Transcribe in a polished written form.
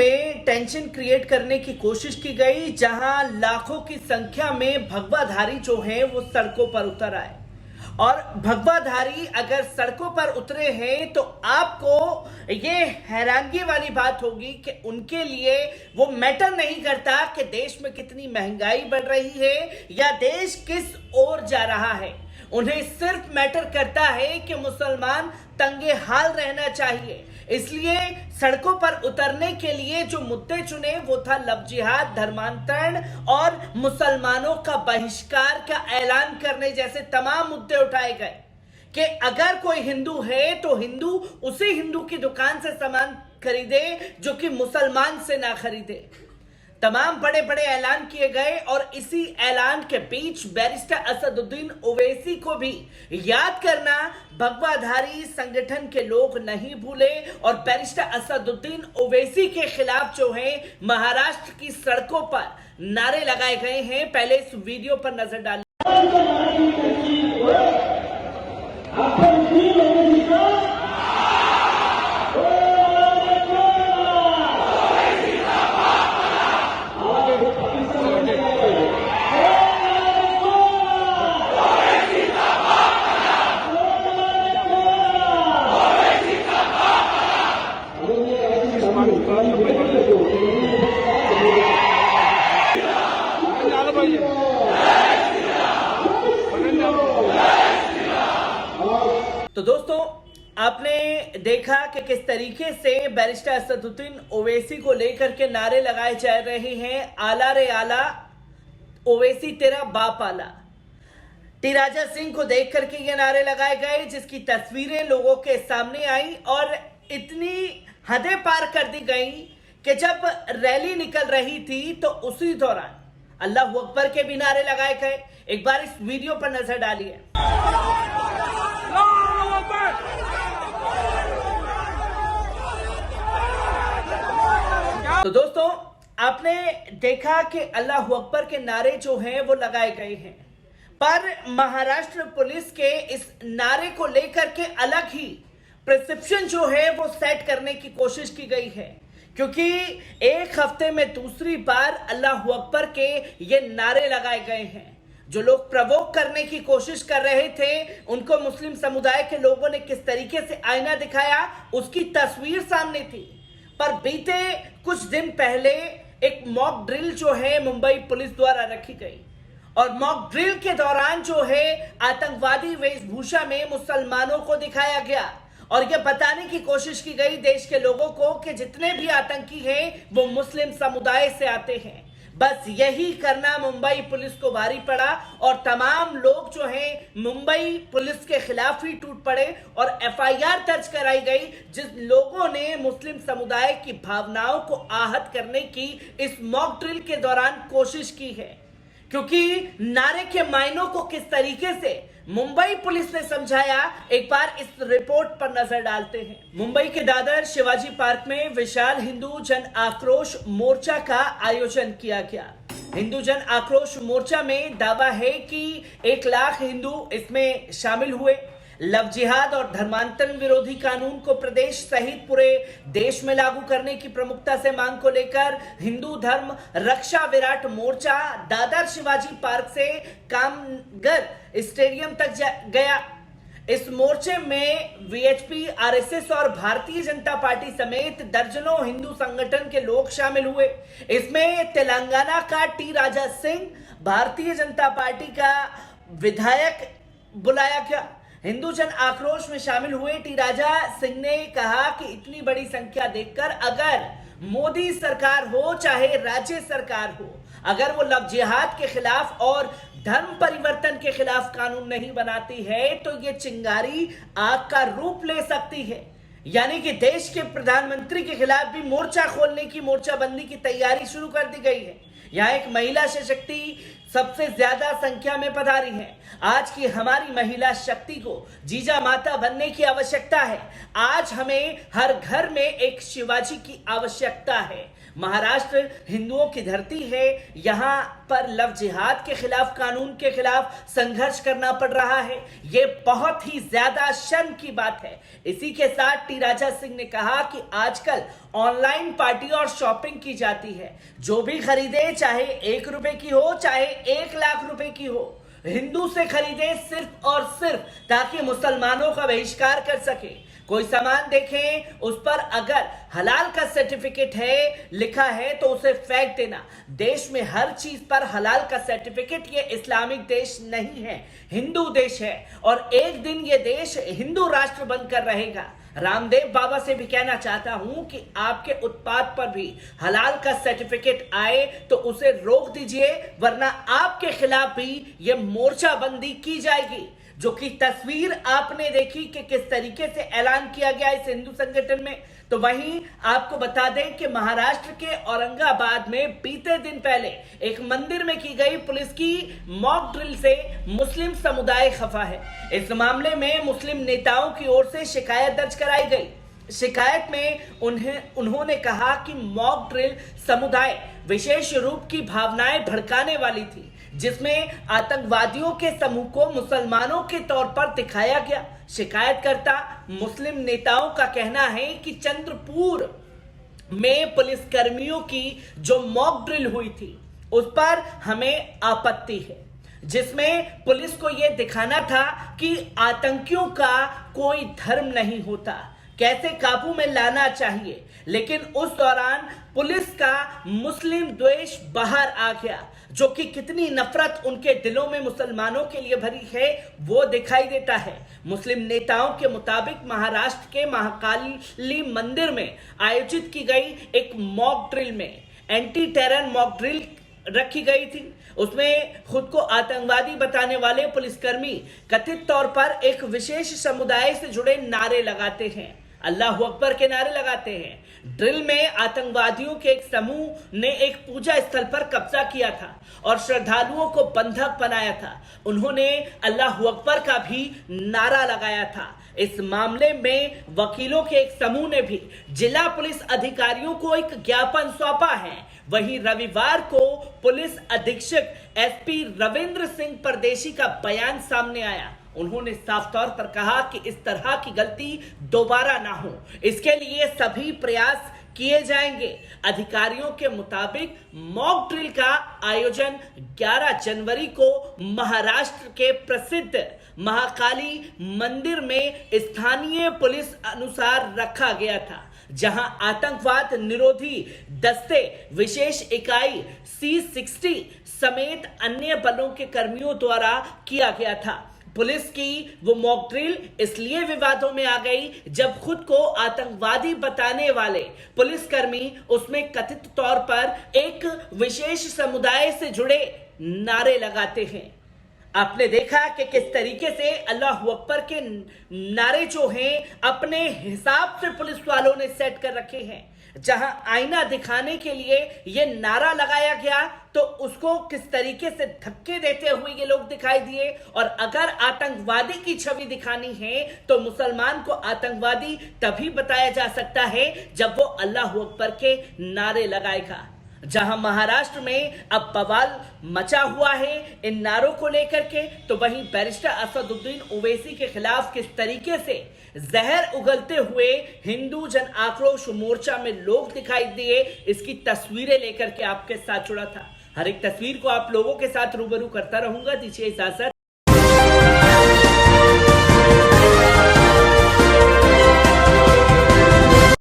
में tension create करने की कोशिश की गई, जहां लाखों की संख्या में भगवाधारी जो हैं वो सड़कों पर उतर आए। और भगवाधारी अगर सड़कों पर उतरे हैं तो आपको ये हैरानगी वाली बात होगी कि उनके लिए वो मैटर नहीं करता कि देश में कितनी महंगाई बढ़ रही है या देश किस ओर जा रहा है। उन्हें सिर्फ मैटर करता है कि मुसलमान तंगे हाल रहना चाहिए। इसलिए सड़कों पर उतरने के लिए जो मुद्दे चुने वो था लव जिहाद, धर्मांतरण और मुसलमानों का बहिष्कार का ऐलान करने जैसे तमाम मुद्दे उठाए गए कि अगर कोई हिंदू है तो हिंदू उसी हिंदू की दुकान से सामान खरीदे जो कि मुसलमान से ना खरीदे। तमाम बड़े बड़े ऐलान किए गए और इसी ऐलान के बीच बैरिस्टर असदुद्दीन ओवैसी को भी याद करना भगवाधारी संगठन के लोग नहीं भूले। और बैरिस्टर असदुद्दीन ओवैसी के खिलाफ जो है महाराष्ट्र की सड़कों पर नारे लगाए गए हैं। पहले इस वीडियो पर नजर डालें। तो दोस्तों, आपने देखा कि किस तरीके से बैरिस्टर असदुद्दीन ओवैसी को लेकर के नारे लगाए जा रहे हैं। आला रे आला, ओवैसी तेरा बाप आला। टी राजा सिंह को देख करके ये नारे लगाए गए, जिसकी तस्वीरें लोगों के सामने आई और इतनी हदें पार कर दी गई कि जब रैली निकल रही थी तो उसी दौरान अल्लाह अकबर के भी नारे लगाए गए। एक बार इस वीडियो पर नजर डालिए। तो दोस्तों, आपने देखा कि अल्लाह अकबर के नारे जो हैं वो लगाए गए हैं, पर महाराष्ट्र पुलिस के इस नारे को लेकर के अलग ही प्रिस्क्रिप्शन जो है वो सेट करने की कोशिश की गई है, क्योंकि एक हफ्ते में दूसरी बार अल्लाह अकबर के ये नारे लगाए गए हैं। जो लोग प्रवोक करने की कोशिश कर रहे थे उनको मुस्लिम समुदाय के लोगों ने किस तरीके से आईना दिखाया उसकी तस्वीर सामने थी। पर बीते कुछ दिन पहले एक मॉक ड्रिल जो है मुंबई पुलिस द्वारा रखी गई और मॉक ड्रिल के दौरान जो है आतंकवादी वेशभूषा में मुसलमानों को दिखाया गया और यह बताने की कोशिश की गई देश के लोगों को कि जितने भी आतंकी हैं वो मुस्लिम समुदाय से आते हैं। बस यही करना मुंबई पुलिस को भारी पड़ा और तमाम लोग जो हैं मुंबई पुलिस के खिलाफ ही टूट पड़े और एफआईआर दर्ज कराई गई, जिन लोगों ने मुस्लिम समुदाय की भावनाओं को आहत करने की इस मॉक ड्रिल के दौरान कोशिश की है। क्योंकि नारे के मायनों को किस तरीके से मुंबई पुलिस ने समझाया, एक बार इस रिपोर्ट पर नजर डालते हैं। मुंबई के दादर शिवाजी पार्क में विशाल हिंदू जन आक्रोश मोर्चा का आयोजन किया गया। हिंदू जन आक्रोश मोर्चा में दावा है कि 1 लाख हिंदू इसमें शामिल हुए। लव जिहाद और धर्मांतरण विरोधी कानून को प्रदेश सहित पूरे देश में लागू करने की प्रमुखता से मांग को लेकर हिंदू धर्म रक्षा विराट मोर्चा दादर शिवाजी पार्क से कामगर स्टेडियम तक गया। इस मोर्चे में वीएचपी, आरएसएस और भारतीय जनता पार्टी समेत दर्जनों हिंदू संगठन के लोग शामिल हुए। इसमें तेलंगाना का टी राजा सिंह, भारतीय जनता पार्टी का विधायक बुलाया गया। हिंदू जन आक्रोश में शामिल हुए टी राजा सिंह ने कहा कि इतनी बड़ी संख्या देखकर अगर मोदी सरकार हो चाहे राज्य सरकार हो, अगर वो लव जिहाद के खिलाफ और धर्म परिवर्तन के खिलाफ कानून नहीं बनाती है तो ये चिंगारी आग का रूप ले सकती है। यानी कि देश के प्रधानमंत्री के खिलाफ भी मोर्चा खोलने की, मोर्चाबंदी की तैयारी शुरू कर दी गई है। यहाँ एक महिला सशक्ति सबसे ज्यादा संख्या में पधारी है। आज की हमारी महिला शक्ति को जीजा माता बनने की आवश्यकता है। आज हमें हर घर में एक शिवाजी की आवश्यकता है। महाराष्ट्र हिंदुओं की धरती है, यहाँ पर लव जिहाद के खिलाफ, कानून के खिलाफ संघर्ष करना पड़ रहा है। ये बहुत ही ज्यादा शर्म की बात है। इसी के साथ टी राजा सिंह ने कहा कि आजकल ऑनलाइन पार्टी और शॉपिंग की जाती है। जो भी खरीदे, चाहे 1 रुपए की हो, चाहे 1 लाख रुपए की हो, हिंदू से खरीदे सिर्फ और सिर्फ ताकि मुसलमानों का बहिष्कार कर सके। कोई सामान देखें, उस पर अगर हलाल का सर्टिफिकेट है, लिखा है, तो उसे फेंक देना। देश में हर चीज पर हलाल का सर्टिफिकेट। ये इस्लामिक देश नहीं है, हिंदू देश है, और एक दिन ये देश हिंदू राष्ट्र बनकर रहेगा। रामदेव बाबा से भी कहना चाहता हूं कि आपके उत्पाद पर भी हलाल का सर्टिफिकेट आए तो उसे रोक दीजिए, वरना आपके खिलाफ भी ये मोर्चाबंदी की जाएगी। जो कि तस्वीर आपने देखी कि किस तरीके से ऐलान किया गया इस हिंदू संगठन में। तो वहीं आपको बता दें कि महाराष्ट्र के औरंगाबाद में बीते दिन पहले एक मंदिर में की गई पुलिस की मॉक ड्रिल से मुस्लिम समुदाय खफा है। इस मामले में मुस्लिम नेताओं की ओर से शिकायत दर्ज कराई गई। शिकायत में उन्होंने कहा कि मॉक ड्रिल समुदाय विशेष रूप की भावनाएं भड़काने वाली थी, जिसमें आतंकवादियों के समूह को मुसलमानों के तौर पर दिखाया गया। शिकायतकर्ता मुस्लिम नेताओं का कहना है कि चंद्रपुर में पुलिसकर्मियों की जो मॉक ड्रिल हुई थी उस पर हमें आपत्ति है, जिसमें पुलिस को यह दिखाना था कि आतंकियों का कोई धर्म नहीं होता, कैसे काबू में लाना चाहिए। लेकिन उस दौरान पुलिस का मुस्लिम द्वेष बाहर आ गया, जो कि कितनी नफरत उनके दिलों में मुसलमानों के लिए भरी है वो दिखाई देता है। मुस्लिम नेताओं के मुताबिक महाराष्ट्र के महाकाली मंदिर में आयोजित की गई एक मॉक ड्रिल में एंटी टेरर मॉक ड्रिल रखी गई थी। उसमें खुद को आतंकवादी बताने वाले पुलिसकर्मी कथित तौर पर एक विशेष समुदाय से जुड़े नारे लगाते हैं, अल्लाह अकबर के नारे लगाते हैं। ड्रिल में आतंकवादियों के एक समूह ने एक पूजा स्थल पर कब्जा किया था और श्रद्धालुओं को बंधक बनाया था। उन्होंने अल्लाह अकबर का भी नारा लगाया था। इस मामले में वकीलों के एक समूह ने भी जिला पुलिस अधिकारियों को एक ज्ञापन सौंपा है। वहीं रविवार को पुलिस अधीक्षक एसपी रविंद्र सिंह परदेशी का बयान सामने आया। उन्होंने साफ तौर पर कहा कि इस तरह की गलती दोबारा ना हो, इसके लिए सभी प्रयास किए जाएंगे। अधिकारियों के मुताबिक मॉक ड्रिल का आयोजन 11 जनवरी को महाराष्ट्र के प्रसिद्ध महाकाली मंदिर में स्थानीय पुलिस अनुसार रखा गया था, जहां आतंकवाद निरोधी दस्ते विशेष इकाई C60 समेत अन्य बलों के कर्मियों द्वारा किया गया था। पुलिस की वो मॉक ड्रिल इसलिए विवादों में आ गई जब खुद को आतंकवादी बताने वाले पुलिसकर्मी उसमें कथित तौर पर एक विशेष समुदाय से जुड़े नारे लगाते हैं। आपने देखा कि किस तरीके से अल्लाह अकबर के नारे जो हैं अपने हिसाब से पुलिस वालों ने सेट कर रखे हैं। जहां आईना दिखाने के लिए ये नारा लगाया गया तो उसको किस तरीके से धक्के देते हुए ये लोग दिखाई दिए। और अगर आतंकवादी की छवि दिखानी है तो मुसलमान को आतंकवादी तभी बताया जा सकता है जब वो अल्लाह अकबर के नारे लगाएगा। जहां महाराष्ट्र में अब बवाल मचा हुआ है इन नारों को लेकर के, तो वहीं बैरिस्टर असदुद्दीन ओवैसी के खिलाफ किस तरीके से जहर उगलते हुए हिंदू जन आक्रोश मोर्चा में लोग दिखाई दिए, इसकी तस्वीरें लेकर के आपके साथ जुड़ा था। हर एक तस्वीर को आप लोगों के साथ रूबरू करता रहूंगा। दीजिए इजाजत।